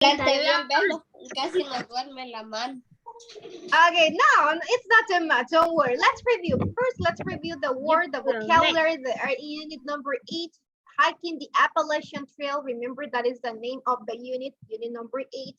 Durante bien verlo, casi nos duerme la mano. Okay, no, it's not too much. Don't worry. Let's review. First, let's review the word, the vocabulary, the unit number 8, hiking the Appalachian Trail. Remember, that is the name of the unit, unit number 8.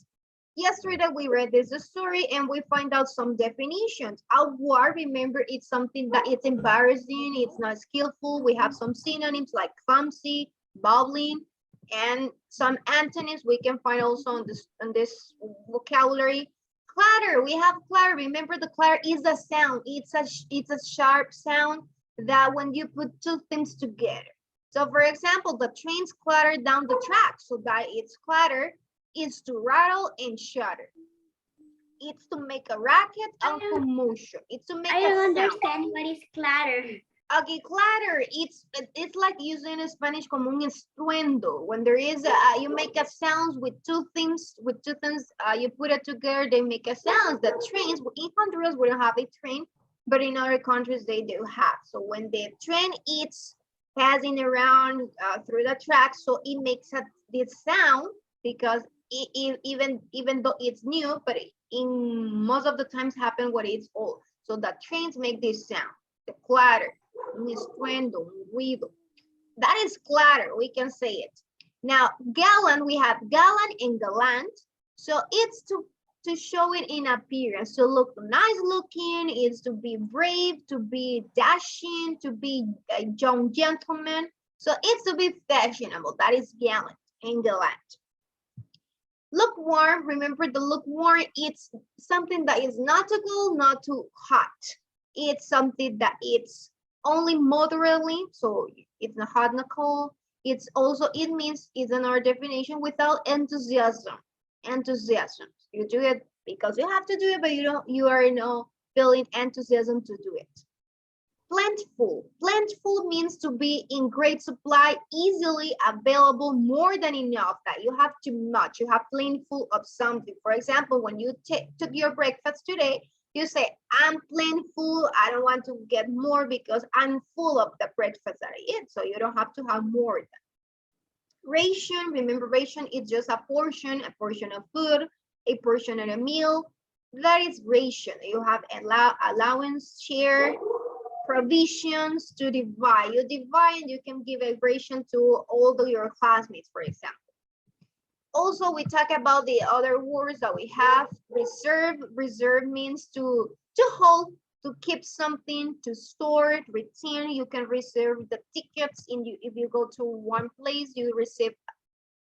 Yesterday, we read this story and we find out some definitions. Awkward, remember, it's something that it's embarrassing, it's not skillful. We have some synonyms like clumsy, bubbling, and some antonyms we can find also on this vocabulary. Clatter, we have clatter. Remember, the clatter is a sound. It's a sharp sound that when you put two things together. So for example, the trains clatter down the track. So that it's clatter is to rattle and shatter. It's to make a racket and commotion. It's to make a sound. I don't understand what is clatter. Okay, clatter, it's like using in Spanish como un estruendo. When there is you make a sound with two things, you put it together, they make a sound. The trains in Honduras we don't have a train, but in other countries they do have. So when the train is passing around through the track, so it makes this sound because even though it's new, but in most of the times happen when it's old. So the trains make this sound, the clatter. Un estruendo, un ruido. That is clatter, we can say it. Now, gallant, we have gallant and gallant. So it's to show it in appearance, to look nice looking, is to be brave, to be dashing, to be a young gentleman. So it's to be fashionable, that is gallant and gallant. Lukewarm, remember the lukewarm, it's something that is not too cold, not too hot. It's something that it's only moderately, so it's not hot, not cold. It's also, it means, it's another definition, without enthusiasm. Enthusiasm. You do it because you have to do it, but you are not feeling enthusiasm to do it. Plentiful. Plentiful means to be in great supply, easily available, more than enough, that you have too much, you have plentiful of something. For example, when you took your breakfast today, you say, I'm plentiful, I don't want to get more because I'm full of the breakfast that I eat, so you don't have to have more of that. Ration, remember ration is just a portion of food, a portion of a meal. That is ration. You have allowance, share, provisions to divide. You divide and you can give a ration to all of your classmates, for example. Also, we talk about the other words that we have. Reserve. Reserve means to hold, to keep something, to store it, retain. You can reserve the tickets if you go to one place, you receive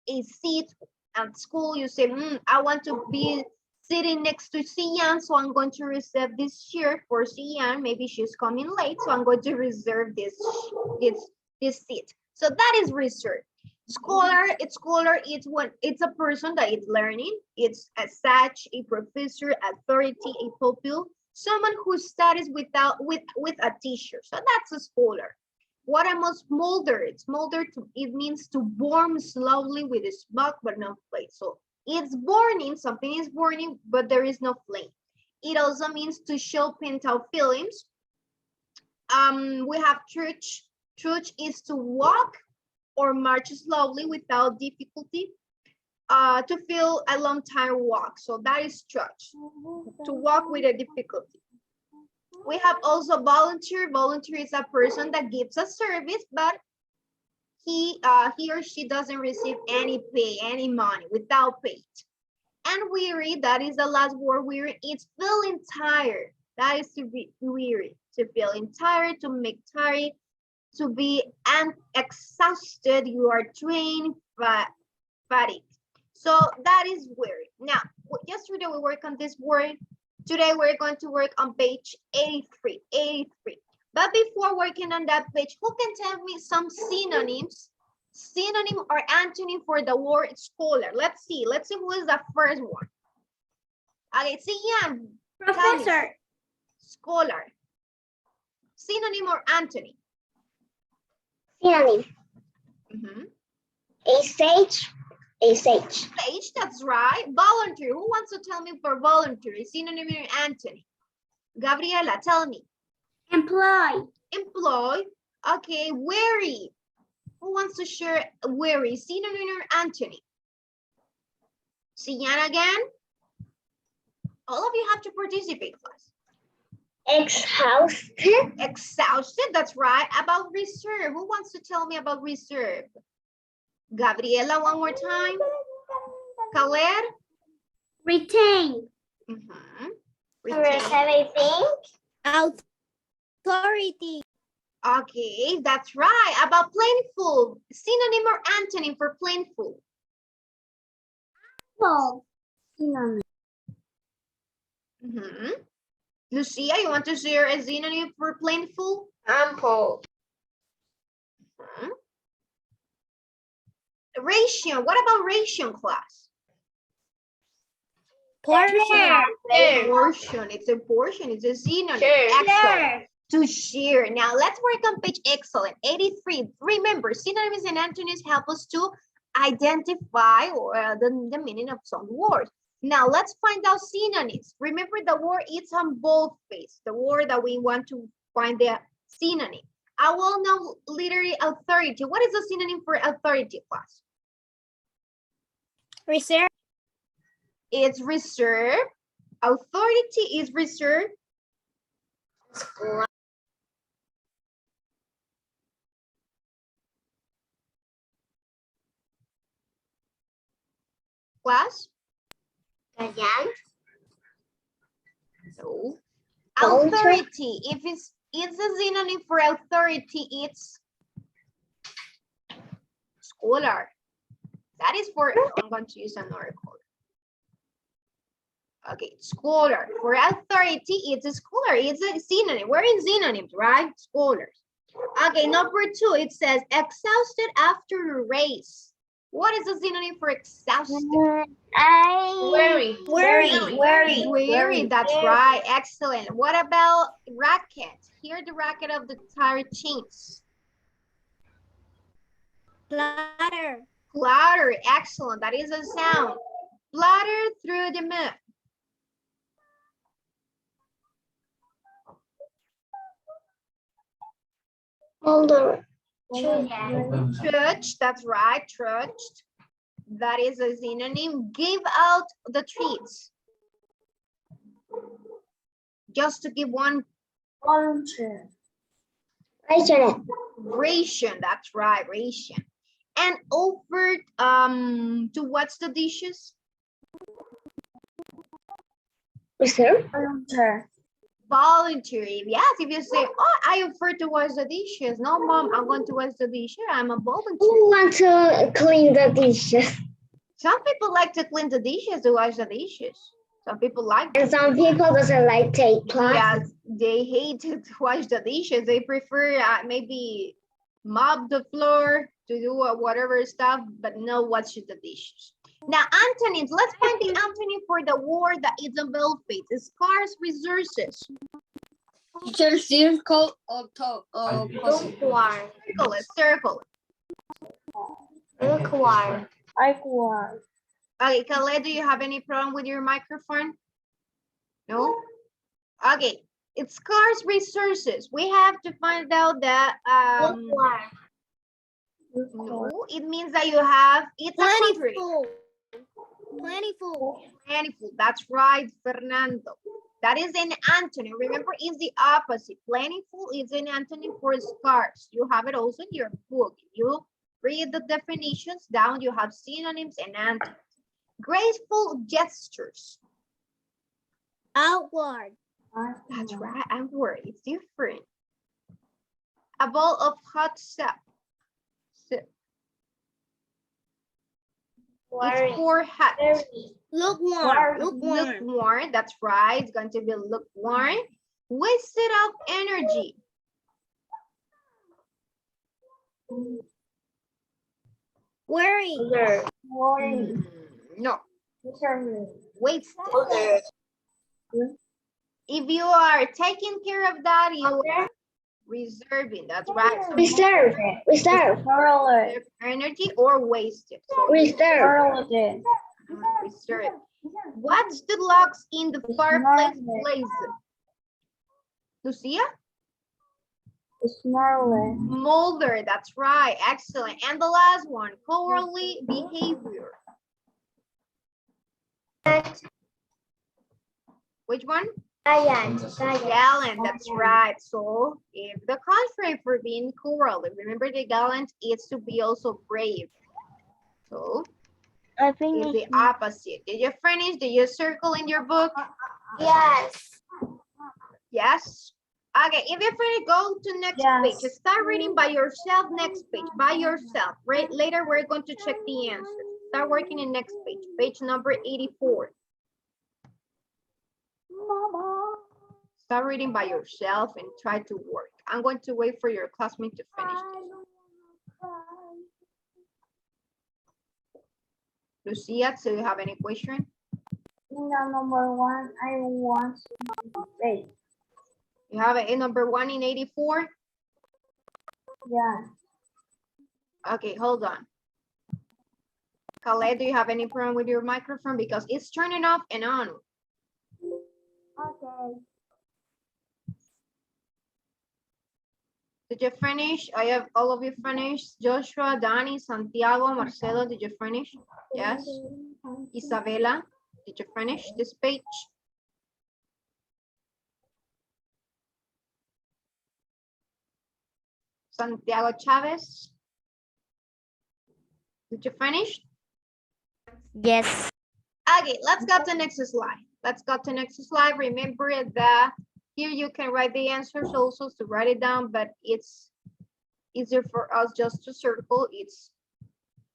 a seat at school. You say, I want to be sitting next to Sian, so I'm going to reserve this chair for Sian. Maybe she's coming late, so I'm going to reserve this seat. So that is reserve. Scholar, it's a person that is learning. It's a sage, a professor, authority, a pupil, someone who studies with a teacher. So that's a scholar. What about smolder? It means to burn slowly with a smoke but no flame. So it's burning, something is burning, but there is no flame. It also means to show pent-up feelings. We have trudge. Trudge is to walk or march slowly without difficulty, to feel a long time walk. So that is trudge, to walk with a difficulty. We have also volunteer. Volunteer is a person that gives a service, but he or she doesn't receive any pay, any money, without paid. And weary, that is the last word. Weary, it's feeling tired. That is to be weary, to feeling tired, to make tired, to be exhausted, you are drained, fatigued. So that is weary. Now, yesterday we worked on this word. Today we're going to work on page 83. But before working on that page, who can tell me some synonyms? Synonym or antonym for the word scholar. Let's see who is the first one. Okay, Sian. Professor. Scholar. Synonym or antonym? Synonym. A sage. Sage, that's right. Volunteer. Who wants to tell me for volunteer? Synonym or antony? Gabriela, tell me. Employ. Okay, weary. Who wants to share weary? Synonym or antony? Sienna again. All of you have to participate, class. Exhausted. Exhausted, that's right. About reserve. Who wants to tell me about reserve? Gabriela, one more time. Khaled? Retain. Mhm. Everything. Authority. Okay, that's right. About plentiful. Synonym or antonym for plentiful? Full. Mhm. Lucia, you want to share a synonym for plentiful? Ample. Mhm. Ration. What about ration, class? Portion. Portion. It's a portion. It's a synonym. Share. Excellent. To share. Now let's work on page excellent. 83. Remember, synonyms and antonyms help us to identify the meaning of some words. Now let's find out synonyms. Remember, the word is on both faces. The word that we want to find the synonym. I will know literally authority. What is the synonym for authority, class? Reserve. It's reserved. Authority is reserved. Class? No. Authority. If it's a synonym for authority, it's scholar. That is for, I'm going to use another color. Okay, scholar. For authority, it's a scholar. It's a synonym. We're in synonyms, right? Scholars. Okay, number 2, it says exhausted after a race. What is the synonym for exhausted? Weary, that's right. Excellent. What about racket? Here the racket of the tire chains. Platter. Clatter, excellent. That is a sound. Flutter through the mud. Trudge, that's right, trudged. That is a synonym. Give out the treats. Just to give one. Ration, that's right, ration. And over to what's the dishes? Voluntary. Yes, if you say, oh, I offer to wash the dishes. No, mom, I want to wash the dishes. I'm a volunteer. Who want to clean the dishes? Some people like to clean the dishes to wash the dishes. Some people like And some people doesn't like take classes. Yeah, they hate to wash the dishes. They prefer maybe mop the floor to do whatever stuff, but no wash the dishes. Now, antonyms. Let's find the antonym for the word that is on both faces. Scarce resources. Circle. Circle. Okay, Khaled, do you have any problem with your microphone? No? Okay, it's scarce resources. We have to find out that no, it means that you have Plentiful. Plentiful. Plentiful. That's right, Fernando. That is an antonym. Remember, it's the opposite. Plentiful is an antonym for scarce. You have it also in your book. You read the definitions down. You have synonyms and antonyms. Graceful gestures. Outward. That's right, outward. It's different. A bowl of hot soup. It's for hot. Lukewarm. Lukewarm, that's right. It's going to be lukewarm. Wasted of energy. Worry. No. Wasted. If you are taking care of that, you are reserving. That's right. So Reserve. energy or wasted. So Reserve. reserve. What's the locks in the fireplace place? Lucia? Molder, that's right. Excellent. And the last one, cowardly behavior. Giant. Which one? Giant. Gallant, that's right. So if the contrary for being cruel, remember the gallant is to be also brave. So I it's the opposite. Did you finish? Did you circle in your book? Yes. Yes. Okay, if you finish, go to next page. Start reading by yourself, next page, by yourself. Right? Later, we're going to check the answers. Start working in next page, page number 84. Start reading by yourself and try to work. I'm going to wait for your classmate to finish this. Lucia, do you have any question? Number 1, I want to say. You have a number 1 in 84? Yeah. Okay, hold on. Khaled, do you have any problem with your microphone? Because it's turning off and on. Okay. Did you finish? I have all of you finished. Joshua, Danny, Santiago, Marcelo, did you finish? Yes. Isabela, did you finish this page? Santiago Chavez, did you finish? Yes. Okay, let's go to the next slide. Let's go to the next slide. Remember that here you can write the answers also to write it down, but it's easier for us just to circle. It's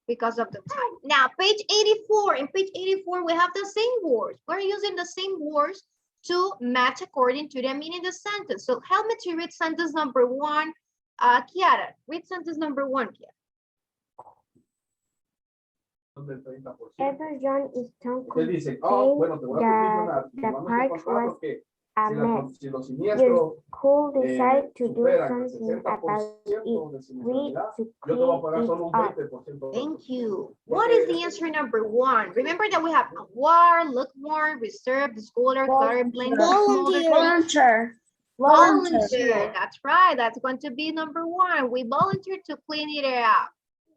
because of the time. Now, page 84. In page 84, we have the same words. We're using the same words to match according to the meaning of the sentence. So help me to read sentence number 1. Kiara, read sentence number 1, Kiara. Everyone is talking Te dicen, oh, bueno, te voy a the park was a si mess. si los You siniestros could decide to do superan el something about it. 60% de We siniestralidad, to yo te voy a pagar clean solo it un up. 20%. Thank you. What is the answer number 1? Remember that we have war, lukewarm, reserved, scholar, clutter, blend, Volunteer. volunteer. That's right. That's going to be number 1. We volunteered to clean it up.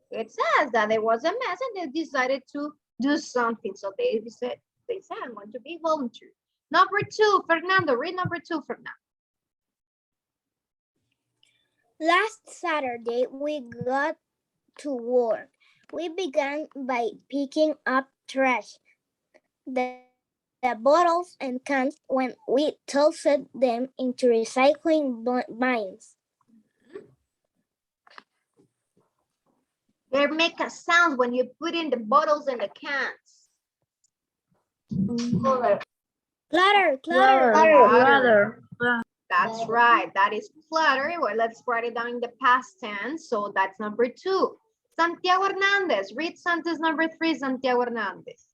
It says that there was a mess and they decided to do something. So they said I'm going to be volunteer. Number 2, Fernando. Read number 2, Fernando. Last Saturday, we got to work. We began by picking up trash. The bottles and cans when we tossed them into recycling bins. They make a sound when you put in the bottles and the cans. Clutter. That's right. That is clutter. Well, let's write it down in the past tense. So that's number 2. Santiago Hernandez. Read sentence number 3, Santiago Hernandez.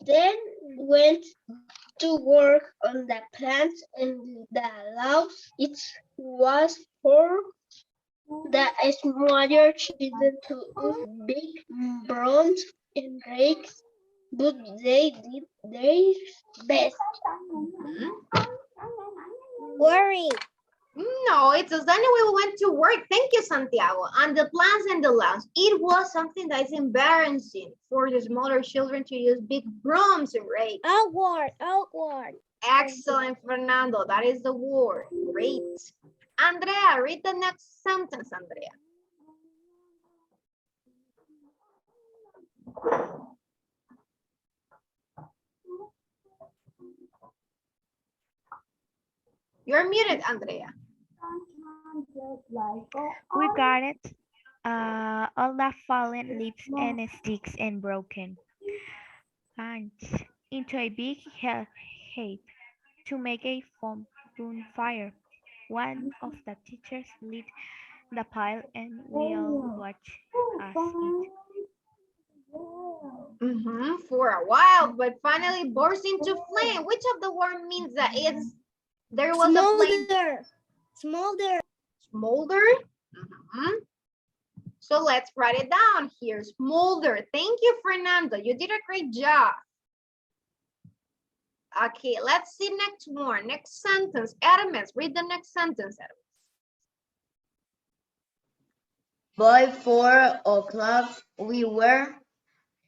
Then went to work on the plants and the house. It was for the smaller children to use big brooms and rakes, but they did their best. Worry. No, it says then we went to work. Thank you, Santiago. On the plants and the lawns. It was something that is embarrassing for the smaller children to use big brooms and rakes. Outward. Excellent, Fernando. That is the word. Great. Andrea, read the next sentence, Andrea. You're muted, Andrea. We got it. All the fallen leaves and sticks and broken plants into a big heap to make a bonfire. One of the teachers lit the pile and we all watched as it. For a while, but finally burst into flame. Which of the word means that there was a flame? Smolder. Smolder? So let's write it down here. Smolder. Thank you, Fernando. You did a great job. Okay, let's see next one. Next sentence. Hermes, read the next sentence, Hermes. By 4 o'clock, we were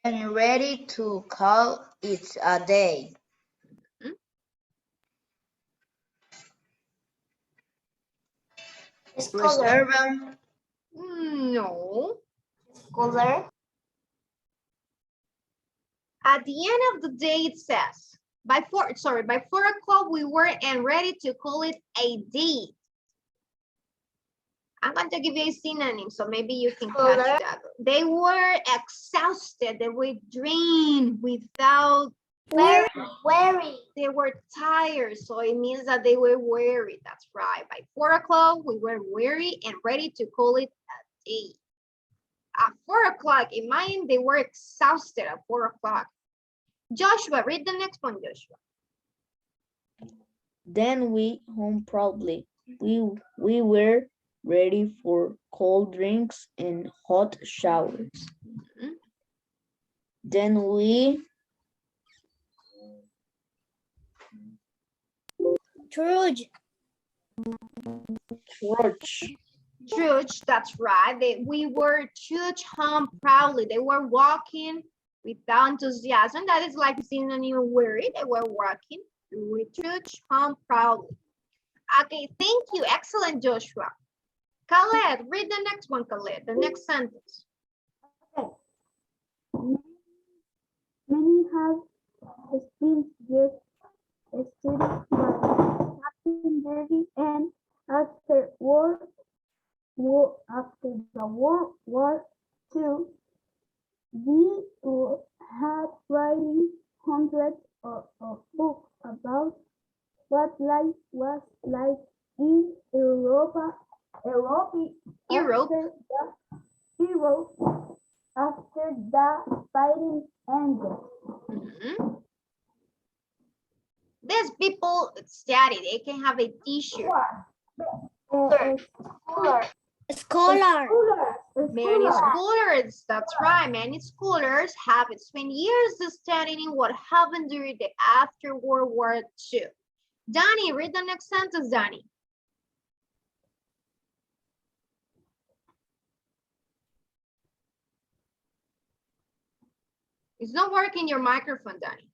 and ready to call it a day. Scholar. Reserve No. Scholar. At the end of the day, it says, by 4 o'clock, we were and ready to call it a day. I'm going to give you a synonym, so maybe you can catch that. They were exhausted, they were drained without, Weary. they were tired, so it means that they were weary. That's right. By 4 o'clock, we were weary and ready to call it a day. At 4 o'clock, imagine they were exhausted at 4 o'clock. Joshua, read the next one, Joshua. Then we home proudly. We were ready for cold drinks and hot showers. Mhm. Then we Trudge. Trudge, that's right. We were trudge home proudly. They were walking without enthusiasm. That is like synonym weary. They were walking. We trudge home proudly. Okay, thank you. Excellent, Joshua. Khaled, read the next one, Khaled. The next sentence. Many have spent years studying by Captain Derby, and after the World War II, we had writing hundreds of books about what life was like in Europe after the fighting ended. Mhm. These people study. They can have a t-shirt. Scholar. Many scholars, that's right. Many scholars have spent years studying what happened during the after World War II. Danny, read the next sentence, Danny. It's not working your microphone, Danny.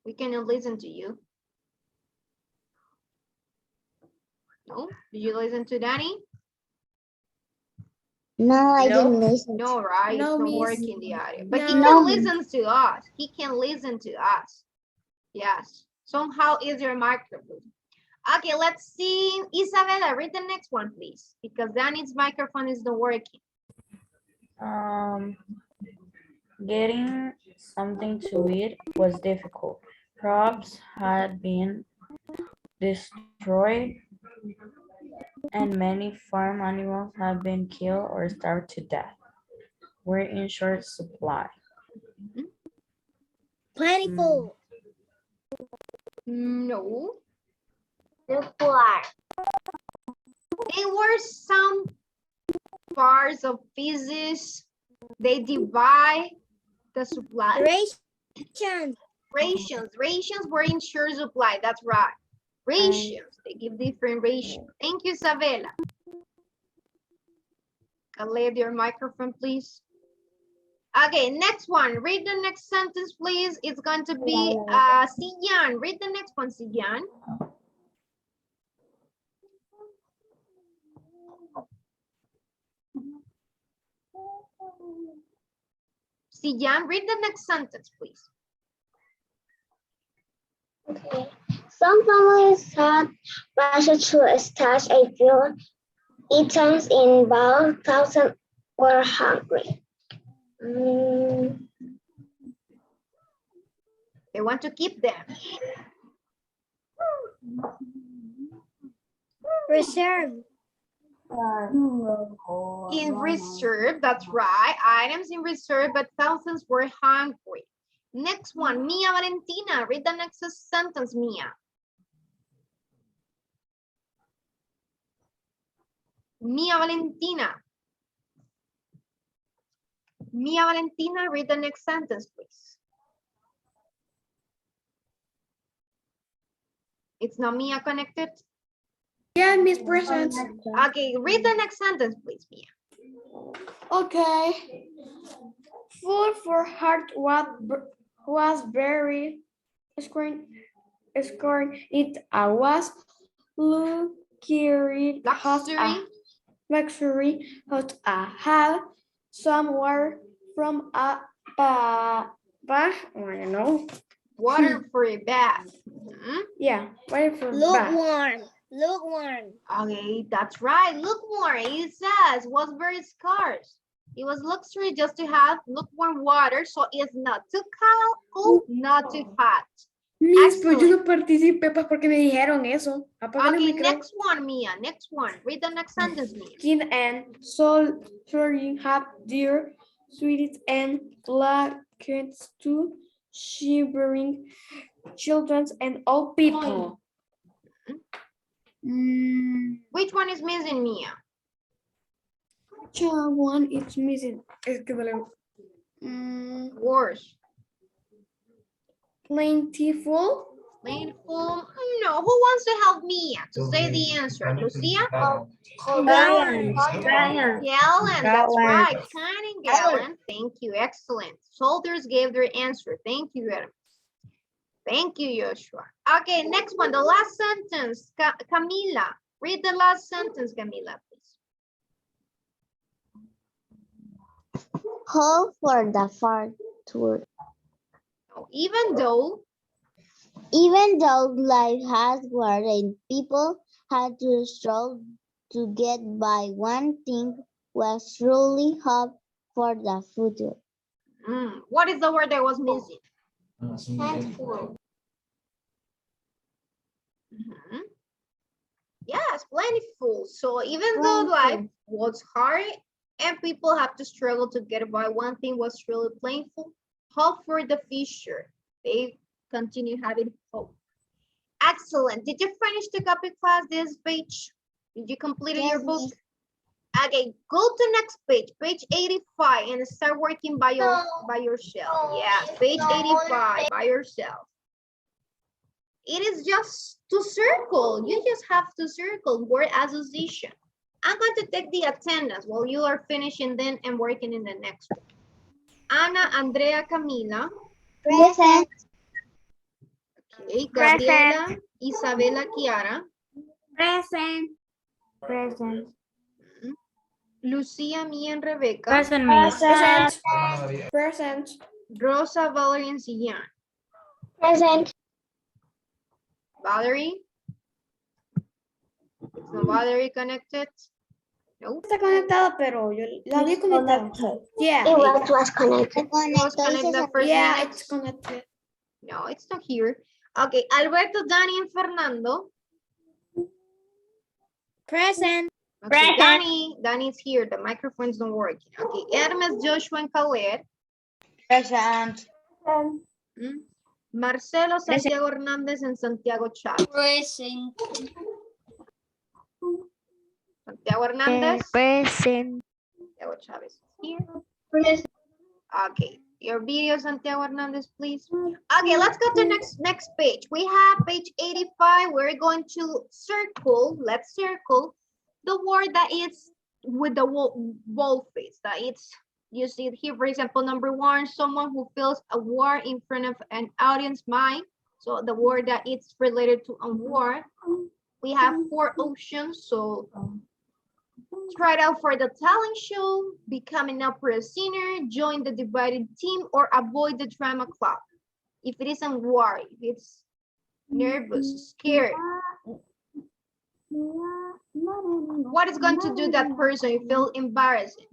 We cannot listen to you. No? Did you listen to Danny? No, I No. didn't listen. No, right? No, It's not miss. working the audio. But he No. can listen to us. He can listen to us. Yes. Somehow is your microphone. Okay, let's see. Isabella, read the next one, please. Because Danny's microphone is not working. Getting something to eat was difficult. Crops had been destroyed and many farm animals had been killed or starved to death. We're in short supply. Plentiful. No. Supply. There were some parts of physics. They divide the supply. Ration. Rations were in short supply. That's right. Rations. They give different rations. Thank you, Isabella. Khaled, your microphone, please. Okay, next one. Read the next sentence, please. It's going to be Siyan. Read the next one, Siyan. Siyan, read the next sentence, please. Okay. Some families had rushed to stash a few items in about 1,000 were hungry. They want to keep them. Reserve. In reserve, that's right. Items in reserve, but thousands were hungry. Next one, Mia Valentina. Read the next sentence, Mia. Mia Valentina. Mia Valentina, read the next sentence, please. It's not Mia connected? Yeah, Miss Present. Okay, read the next sentence, please, Mia. Okay. Food for heart was very scoring it was luxury hot had somewhere from a bath. I don't know. Water for a bath. Mhm. Yeah, where from bath. Lukewarm. Lukewarm. Okay, that's right. Lukewarm, it says, was very scarce. It was luxury just to have lukewarm water, so it's not too cold, not too hot. Miss, pues yo Excellent. no participé pues porque me dijeron eso. Apágale el Okay, micrófono. next one, Mia. Next one. Read the next sentence, Mia. Skin and soul flooring have dear sweeties and blankets to shivering children and old people. Which one is missing, Mia? Which one is missing? Es que vale. Worse. Plentiful. Plentiful. No, who wants to help Mia to say the answer? Lucia? Gallon. Gallon, that's right. Kind and gallon. Thank you. Excellent. Soldiers gave their answer. Thank you, Adam. Thank you, Joshua. Okay, next one. The last sentence. Camila. Read the last sentence, Camila, please. Hope for the far tour. Even though Life has worried, people had to struggle to get by. One thing was truly hope for the future. what is the word that was missing? Thankful. Mhm. Yes, plentiful. So even though life was hard and people have to struggle to get by, one thing was really plentiful, hope for the future. They continue having hope. Excellent. Did you finish the copy class this page? Did you complete your book? Okay, go to next page, page 85, and start working by yourself. Yes, page 85 by yourself. It is just to circle. You just have to circle word association. I'm going to take the attendance while you are finishing then and working in the next one. Ana, Andrea, Camila. Present. Okay, Gabriela, Isabela, Kiara. Present. Present. Lucia, Mia, and Rebecca. Present, Miss. Present. Present. Rosa, Valerie, and Sian. Present. Valerie? Is no Valerie connected? No. Está conectado, pero yo la vi conectada. Yeah. It was connected. It was connected the first Yeah, minute. it's connected. No, it's not here. Okay, Alberto, Dani, and Fernando. Present. Okay, Dani's here. The microphones don't work. Okay, Hermes, Joshua, and Khaled. Present. Marcelo, Santiago Hernández, and Santiago Chávez. Present. Santiago Hernández. Present. Santiago Chávez is here. Present. Okay, your video, Santiago Hernandez, please. Okay, let's go to next page. We have page 85. We're going to circle. Let's circle the word that is with the bold face. That it's, you see it here, for example, number 1, someone who feels a war in front of an audience mind. So the word that it's related to a war. We have 4 options. So try it out for the talent show, become an opera singer, join the divided team, or avoid the drama club. If it isn't war, if it's nervous, scared, what is going to do that person? You feel embarrassing.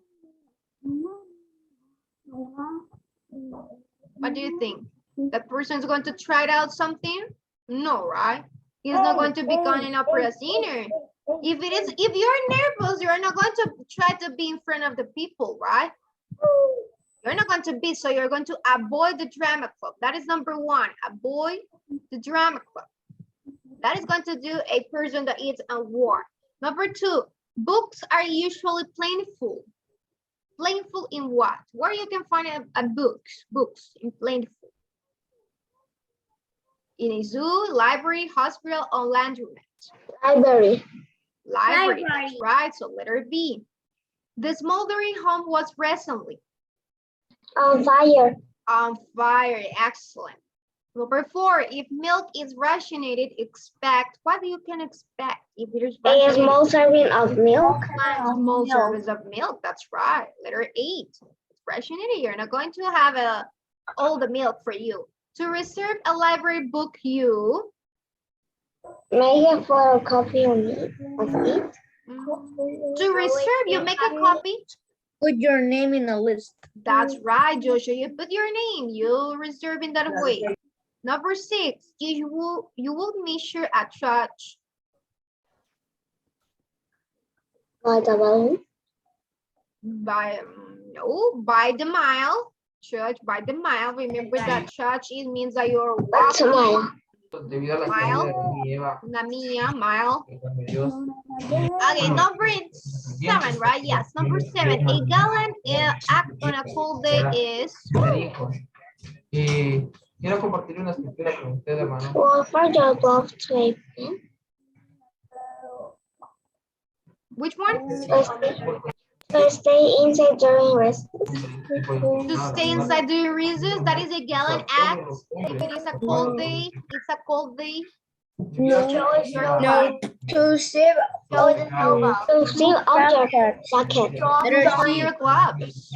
What do you think? That person is going to try out something? No, right? He's not going to become an opera singer. If you're nervous, you're not going to try to be in front of the people, right? You're not going to be, so you're going to avoid the drama club. That is number 1, avoid the drama club. That is going to do a person that is a war. Number 2, books are usually plentiful. Plentiful in what? Where you can find a books in plentiful. In a zoo, library, hospital, or laundromat. Library. Library, that's right, so letter B. The smoldering home was recently On fire. on fire. Excellent. Number 4, if milk is rationated, expect, what you can expect if it is A rationated? small serving of milk. Small service of milk, that's right. Letter 8, it's rationated. You're not going to have all the milk for you. To reserve a library book, you Make a photocopy of it. to reserve, you make a copy. Put your name in a list. That's right, Joshua. You put your name. You reserve in that way. Number 6, you will measure a church. By the balloon. By the mile. Church by the mile. Remember that church, it means that you're That's a walking. mile. Debido a la caída de Eva, Una mía, mile. cuando Dios Okay, number 7, right? Yes, number 7. A gallon act on a cold day is me dijo, y quiero compartir una escritura con usted, hermano. Well, for your glove to a pen. which one? To stay inside during rest. To stay inside during recess, that is a gallon act. If it is a cold day, it's a cold day. No, to save To seal up your jacket. For your gloves.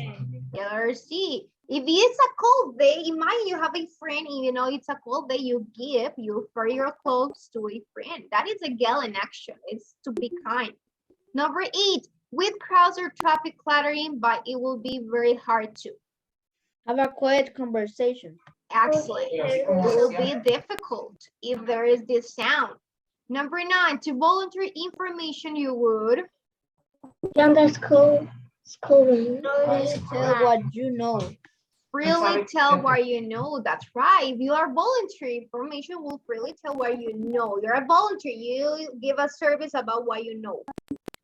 Letter C. If it's a cold day, imagine you have a friend and you know it's a cold day, you for your clothes to a friend. That is a gallon action. It's to be kind. Number 8, with crowds or traffic clattering, but it will be very hard to. have a quiet conversation. Excellent. It will be difficult if there is this sound. Number 9, to volunteer information, you would From the school room. Tell what you know. freely tell what you know. That's right. If you are volunteer, information will freely tell what you know. You're a volunteer. You give a service about what you know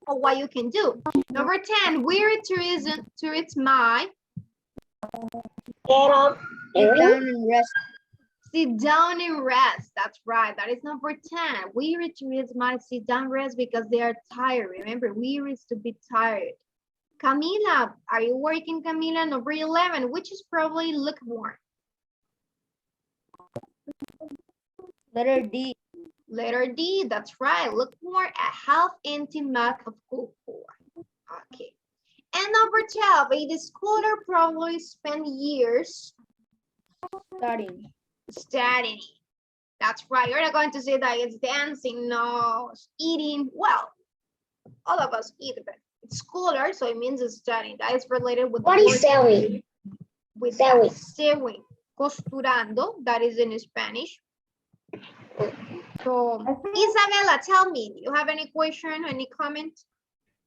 or what you can do. Number 10, weary tourism to its mind. Get up. Sit down and rest. Sit down and rest. That's right. That is number 10. Weary tourism might sit down and rest because they are tired. Remember, weary is to be tired. Camila, are you working, Camila? Number 11, which is probably lukewarm. Letter D. Letter D, that's right. Lukewarm, a half-empty mug of cold pour. Okay. And number 12, a schooler probably spent years Studying. studying. That's right. You're not going to say that it's dancing, no, it's eating. Well, all of us eat, but it's schooler, so it means it's studying. That is related with What the is sewing? with Sewing. sewing. Costurando, that is in Spanish. So, Isabella, tell me, do you have any question, any comment?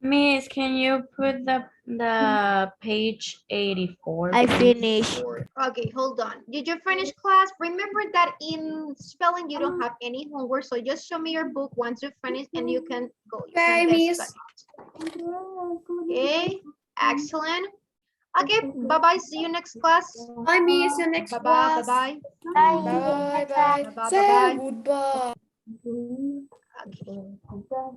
Miss, can you put the page 84? I please? finished. Okay, hold on. Did you finish class? Remember that in spelling, you don't have any homework, so just show me your book once you finish and you can go. You can get started. Okay, excellent. Okay, bye-bye. See you next class. I miss you next Bye-bye, class. bye-bye. Bye bye. Bye-bye, Say bye-bye. goodbye. Okay.